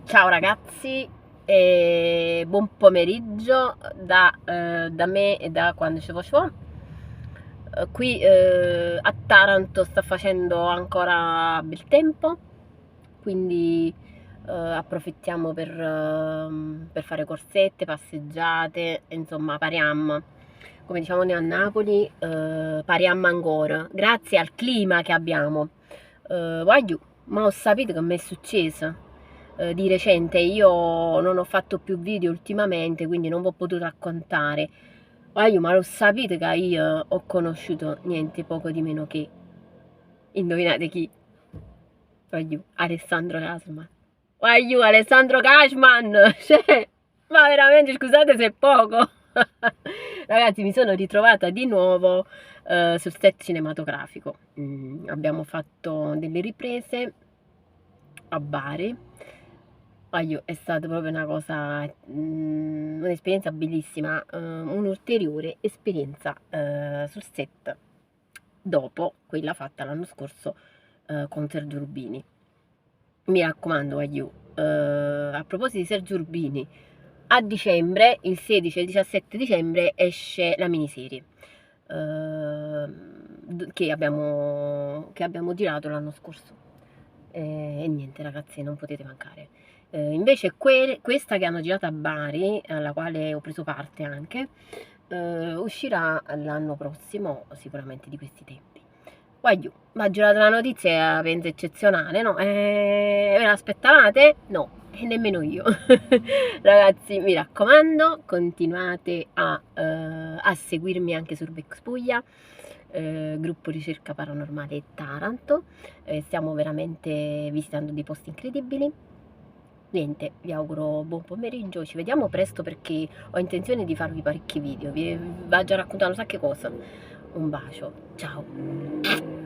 Ciao ragazzi e buon pomeriggio da me e da quando ci facevo. Qui a Taranto sta facendo ancora bel tempo, quindi approfittiamo per fare corsette, passeggiate, insomma pariam. Come diciamo noi a Napoli, pariam ancora, grazie al clima che abbiamo. Voglio, ma ho sapito che mi è successo di recente. Io non ho fatto più video ultimamente, quindi non vi ho potuto raccontare. Ma lo sapete che io ho conosciuto niente poco di meno che, indovinate chi? Alessandro Casman. Alessandro Cashman! Cioè, ma veramente scusate se è poco. Ragazzi, mi sono ritrovata di nuovo sul set cinematografico. Abbiamo fatto delle riprese a Bari. È stata proprio una cosa, un'esperienza bellissima, un'ulteriore esperienza sul set dopo quella fatta l'anno scorso con Sergio Urbini. Mi raccomando, a proposito di Sergio Urbini, a dicembre, il 16 e il 17 dicembre, esce la miniserie che abbiamo girato l'anno scorso. E niente ragazzi, non potete mancare. Invece questa che hanno girato a Bari, alla quale ho preso parte anche, uscirà l'anno prossimo, sicuramente di questi tempi. Ma ha girato la notizia, penso eccezionale, no? Ve l'aspettavate? No, e nemmeno io. Ragazzi, mi raccomando, continuate a seguirmi anche su Bexpuglia, gruppo ricerca paranormale Taranto. Stiamo veramente visitando dei posti incredibili. Niente, vi auguro buon pomeriggio, ci vediamo presto perché ho intenzione di farvi parecchi video, vi vado già raccontando un sacco di cose. Un bacio, ciao!